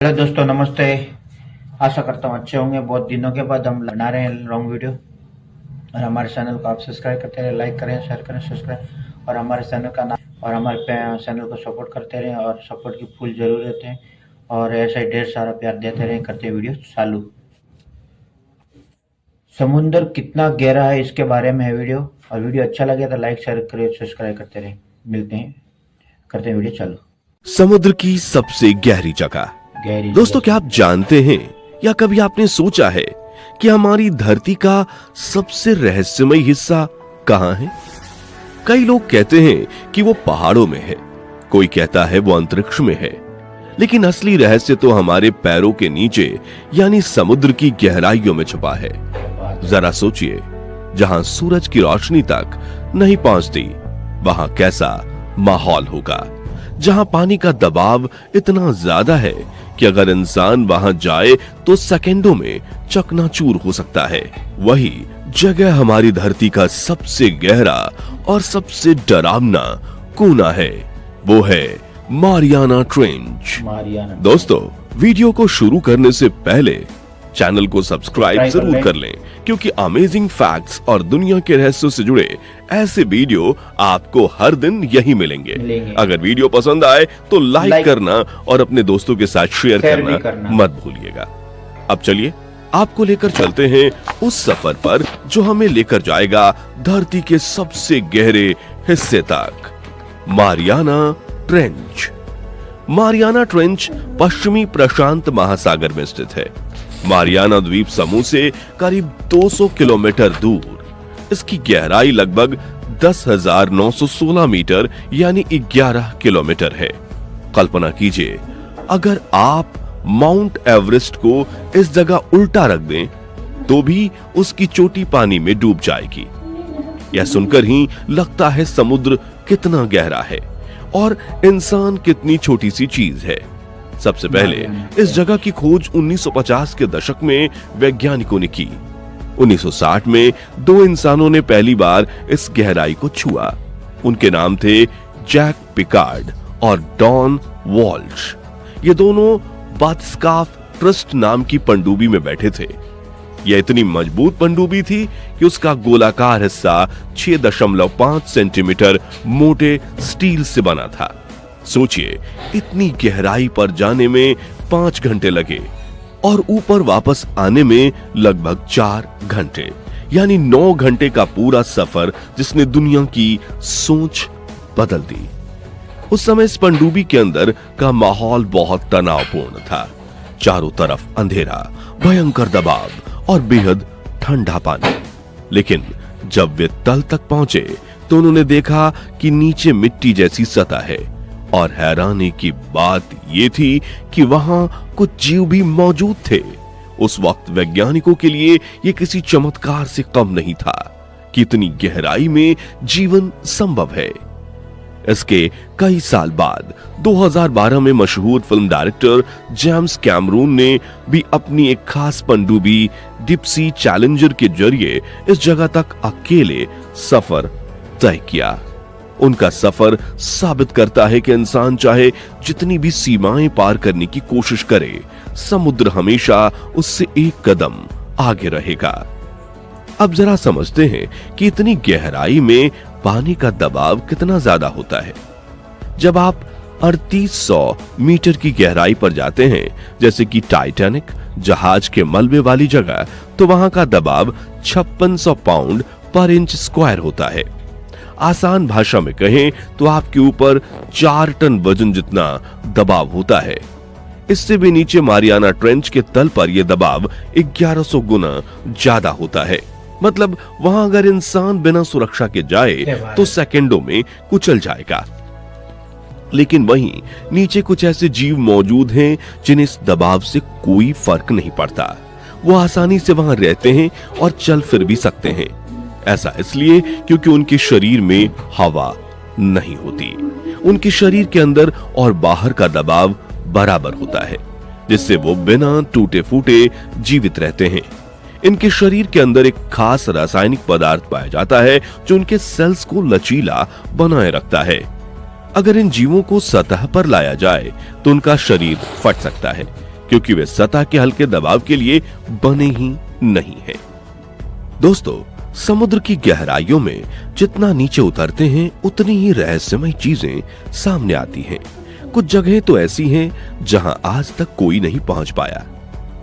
Hello दोस्तों, नमस्ते। आशा करता हूँ अच्छे होंगे। बहुत दिनों के बाद हम बना रहे हैं लॉन्ग वीडियो। और हमारे चैनल को आप सब्सक्राइब करते रहें, लाइक करें, शेयर करें, सब्सक्राइब और हमारे चैनल का नाम और हमारे चैनल को सपोर्ट करते रहें। और सपोर्ट की फुल ज़रूरत है और ऐसा ही ढेर सारा प्यार देते रहें। करते वीडियो चालू। समुद्र कितना गहरा है इसके बारे में है वीडियो। और वीडियो अच्छा लगे तो लाइक, शेयर करें, सब्सक्राइब करते रहें। मिलते हैं, करते हैं वीडियो चालू। समुद्र की सबसे गहरी जगह। गहरी दोस्तों, क्या आप जानते हैं या कभी आपने सोचा है कि हमारी धरती का सबसे रहस्यमय हिस्सा कहां है? कई लोग कहते हैं कि वो पहाड़ों में है, कोई कहता है वो अंतरिक्ष में है, लेकिन असली रहस्य तो हमारे पैरों के नीचे यानी समुद्र की गहराइयों में छुपा है। जरा सोचिए, जहां सूरज की रोशनी तक नहीं पहुंचती, वहां कैसा माहौल होगा। जहां पानी का दबाव इतना ज्यादा है कि अगर इंसान वहां जाए तो सेकंडों में चकनाचूर हो सकता है। वही जगह हमारी धरती का सबसे गहरा और सबसे डरावना कोना है। वो है मारियाना ट्रेंच। दोस्तों, वीडियो को शुरू करने से पहले चैनल को सब्सक्राइब जरूर कर लें, क्योंकि अमेजिंग फैक्ट्स और दुनिया के रहस्यों से जुड़े ऐसे वीडियो आपको हर दिन यही मिलेंगे। अगर वीडियो पसंद आए तो लाइक करना और अपने दोस्तों के साथ शेयर करना मत भूलिएगा। अब चलिए आपको लेकर चलते हैं उस सफर पर जो हमें लेकर जाएगा धरती के सबसे गहरे हिस्से तक, मारियाना ट्रेंच। मारियाना ट्रेंच पश्चिमी प्रशांत महासागर में स्थित है। मारियाना द्वीप समूह से करीब 200 किलोमीटर दूर इसकी गहराई लगभग 10,916 मीटर यानी 11 किलोमीटर है। कल्पना कीजिए, अगर आप माउंट एवरेस्ट को इस जगह उल्टा रख दें तो भी उसकी चोटी पानी में डूब जाएगी। यह सुनकर ही लगता है समुद्र कितना गहरा है और इंसान कितनी छोटी सी चीज है। सबसे पहले इस जगह की खोज 1950 के दशक में वैज्ञानिकों ने की। 1960 में दो इंसानों ने पहली बार इस गहराई को छुआ। उनके नाम थे जैक पिकार्ड और डॉन वॉल्श। ये दोनों बाथस्काफ ट्रस्ट नाम की पनडुब्बी में बैठे थे। यह इतनी मजबूत पनडुब्बी थी कि उसका गोलाकार हिस्सा 6.5 सेंटीमीटर मोटे स्टील से बना था। सोचिए, इतनी गहराई पर जाने में 5 घंटे लगे और ऊपर वापस आने में लगभग 4 घंटे, यानी 9 घंटे का पूरा सफर जिसने दुनिया की सोच बदल दी। उस समय इस पनडुब्बी के अंदर का माहौल बहुत तनावपूर्ण था। चारों तरफ अंधेरा, भयंकर दबाव और बेहद ठंडा पानी। लेकिन जब वे तल तक पहुंचे तो उन्होंने देखा कि नीचे मिट्टी जैसी सतह है और हैरानी की बात यह थी कि वहां कुछ जीव भी मौजूद थे। उस वक्त वैज्ञानिकों के लिए यह किसी चमत्कार से कम नहीं था कि इतनी गहराई में जीवन संभव है। इसके कई साल बाद 2012 में मशहूर फिल्म डायरेक्टर जेम्स कैमरून ने भी अपनी एक खास पनडुब्बी डिप्सी चैलेंजर के जरिए इस जगह तक अकेले सफर तय किया। उनका सफर साबित करता है कि इंसान चाहे जितनी भी सीमाएं पार करने की कोशिश करे, समुद्र हमेशा उससे एक कदम आगे रहेगा। अब जरा समझते हैं कि इतनी गहराई में पानी का दबाव कितना ज्यादा होता है। जब आप 3800 मीटर की गहराई पर जाते हैं, जैसे कि टाइटैनिक जहाज के मलबे वाली जगह, तो वहां का दबाव 5600 पाउंड पर इंच स्क्वायर होता है। आसान भाषा में कहें तो आपके ऊपर 4 टन वजन जितना दबाव होता है। इससे भी नीचे मारियाना ट्रेंच के तल पर यह दबाव 1100 गुना ज्यादा होता है। मतलब वहां अगर इंसान बिना सुरक्षा के जाए तो सेकंडों में कुचल जाएगा। लेकिन वहीं नीचे कुछ ऐसे जीव मौजूद हैं जिन्हें इस दबाव से कोई फर्क नहीं पड़ता। वो आसानी से वहां रहते हैं और चल फिर भी सकते हैं। ऐसा इसलिए क्योंकि उनके शरीर में हवा नहीं होती। उनके शरीर के अंदर और बाहर का दबाव बराबर होता है, जिससे वो बिना टूटे फूटे जीवित रहते हैं। इनके शरीर के अंदर एक खास रासायनिक पदार्थ पाया जाता है जो उनके सेल्स को लचीला बनाए रखता है। अगर इन जीवों को सतह पर लाया जाए तो उनका शरीर फट सकता है, क्योंकि वे सतह के हल्के दबाव के लिए बने ही नहीं हैं। दोस्तों, समुद्र की गहराइयों में जितना नीचे उतरते हैं उतनी ही रहस्यमय चीजें सामने आती हैं। कुछ जगहें तो ऐसी हैं जहां आज तक कोई नहीं पहुंच पाया।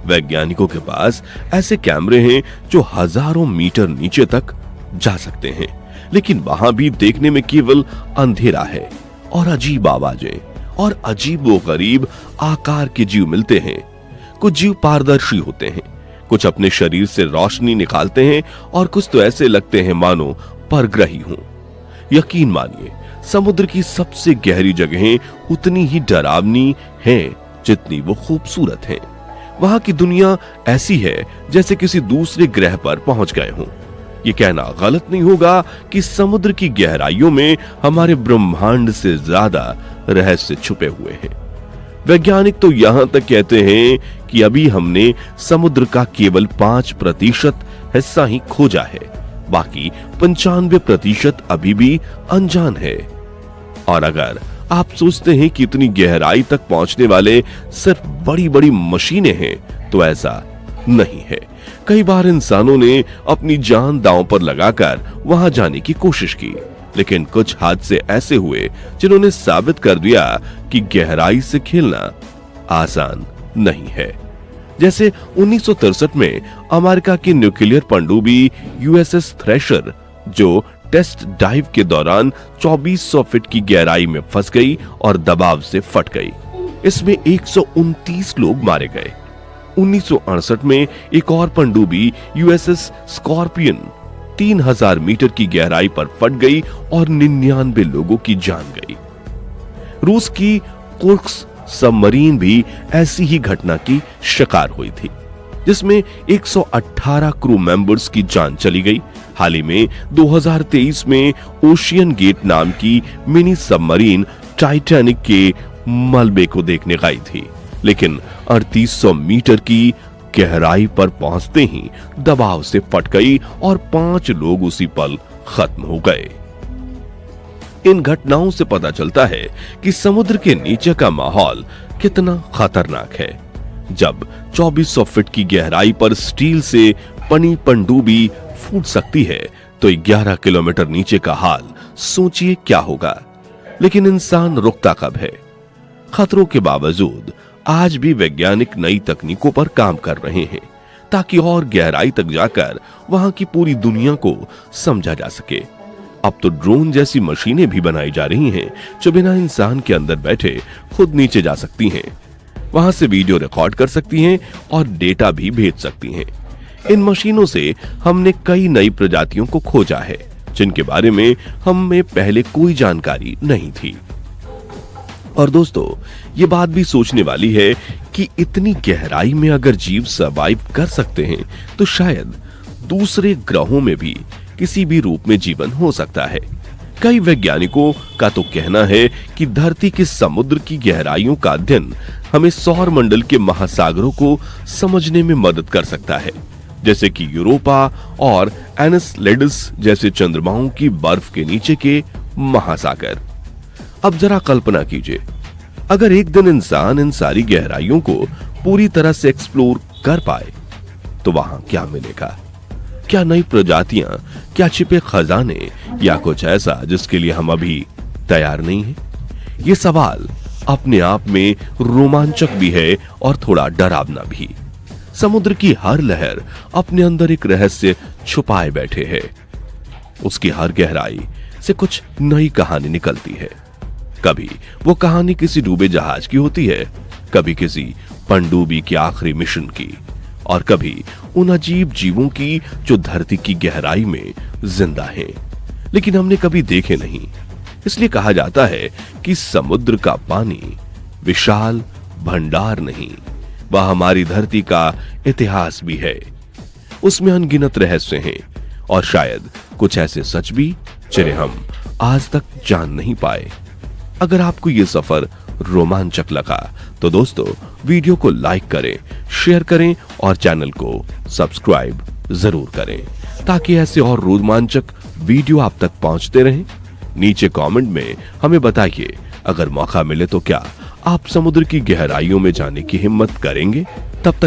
वैज्ञानिकों के पास ऐसे कैमरे हैं जो हजारों मीटर नीचे तक जा सकते हैं, लेकिन वहां भी देखने में केवल अंधेरा है और अजीब आवाजें और अजीबोगरीब आकार के जीव मिलते हैं। कुछ जीव पारदर्शी होते हैं, कुछ अपने शरीर से रोशनी निकालते हैं और कुछ तो ऐसे लगते हैं मानो परग्रही हों। यकीन मानिए, समुद्र की सबसे गहरी जगहें उतनी ही डरावनी हैं जितनी वो खूबसूरत हैं। वहां की दुनिया ऐसी है जैसे किसी दूसरे ग्रह पर पहुंच गए हों। ये कहना गलत नहीं होगा कि समुद्र की गहराइयों में हमारे ब्रह्मांड से ज्यादा रहस्य छुपे हुए हैं। वैज्ञानिक तो यहां तक कहते हैं कि अभी हमने समुद्र का केवल 5% हिस्सा ही खोजा है, बाकी 95% अभी भी अनजान है। और अगर आप सोचते हैं कि इतनी गहराई तक पहुंचने वाले सिर्फ बड़ी बड़ी मशीनें हैं, तो ऐसा नहीं है। कई बार इंसानों ने अपनी जान दांव पर लगाकर वहां जाने की कोशिश की, लेकिन कुछ हादसे ऐसे हुए जिन्होंने साबित कर दिया कि गहराई से खेलना आसान नहीं है। जैसे 1963 में अमेरिका की न्यूक्लियर पनडुब्बी यूएसएस थ्रेशर, जो टेस्ट डाइव के दौरान 2400 फीट की गहराई में फंस गई और दबाव से फट गई। इसमें 129 लोग मारे गए। 1968 में एक और पनडुब्बी यूएसएस स्कॉर्पियन 3000 मीटर की गहराई पर फट गई और 99 लोगों की जान गई। रूस की कुर्स्क सबमरीन भी ऐसी ही घटना की शिकार हुई थी, जिसमें 118 क्रू मेंबर्स की जान चली गई। हाल ही में 2023 में ओशियन गेट नाम की मिनी सबमरीन टाइटैनिक के मलबे को देखने गई थी, लेकिन 3800 मीटर की गहराई पर पहुंचते ही दबाव से फट गई और 5 लोग उसी पल खत्म हो गए। इन घटनाओं से पता चलता है कि समुद्र के नीचे का माहौल कितना खतरनाक है। जब 2400 फीट की गहराई पर स्टील से बनी पनडुब्बी फूट सकती है, तो 11 किलोमीटर नीचे का हाल सोचिए क्या होगा। लेकिन इंसान रुकता कब है? खतरों के बावजूद आज भी वैज्ञानिक नई तकनीकों पर काम कर रहे हैं, ताकि और गहराई तक जाकर वहां की पूरी दुनिया को समझा जा सके। अब तो ड्रोन जैसी मशीनें भी बनाई जा रही हैं, जो बिना इंसान के अंदर बैठे खुद नीचे जा सकती हैं, वहां से वीडियो रिकॉर्ड कर सकती हैं और डेटा भी भेज सकती हैं। इन मशीनों से हमने कई नई प्रजातियों को खोजा है, जिनके बारे में हमें पहले कोई जानकारी नहीं थी। और दोस्तों, ये बात भी सोचने वाली है कि इतनी गहराई में अगर जीव सर्वाइव कर सकते हैं, तो शायद दूसरे ग्रहों में भी किसी भी रूप में जीवन हो सकता है। कई वैज्ञानिकों का तो कहना है कि धरती के समुद्र की गहराइयों का अध्ययन हमें सौर मंडल के महासागरों को समझने में मदद कर सकता है, जैसे कि यूरोपा और एनसेलेडस जैसे चंद्रमाओं की बर्फ के नीचे के महासागर। अब जरा कल्पना कीजिए, अगर एक दिन इंसान इन सारी गहराइयों को पूरी तरह से एक्सप्लोर कर पाए, तो वहां क्या मिलेगा? क्या नई प्रजातियां, क्या छिपे खजाने, या कुछ ऐसा जिसके लिए हम अभी तैयार नहीं हैं? ये सवाल अपने आप में रोमांचक भी है और थोड़ा डरावना भी। समुद्र की हर लहर अपने अंदर एक रहस्य छुपाए बैठे है। उसकी हर गहराई से कुछ नई कहानी निकलती है। कभी वो कहानी किसी डूबे जहाज की होती है, कभी किसी पनडुब्बी के आखिरी मिशन की, और कभी उन अजीब जीवों की जो धरती की गहराई में जिंदा हैं, लेकिन हमने कभी देखे नहीं। इसलिए कहा जाता है कि समुद्र का पानी विशाल भंडार नहीं, वह हमारी धरती का इतिहास भी है। उसमें अनगिनत रहस्य हैं और शायद कुछ ऐसे सच भी जिन्हें हम आज तक जान नहीं पाए। अगर आपको यह सफर रोमांचक लगा तो दोस्तों, वीडियो को लाइक करें, शेयर करें और चैनल को सब्सक्राइब जरूर करें, ताकि ऐसे और रोमांचक वीडियो आप तक पहुंचते रहें। नीचे कमेंट में हमें बताइए, अगर मौका मिले तो क्या आप समुद्र की गहराइयों में जाने की हिम्मत करेंगे? तब तक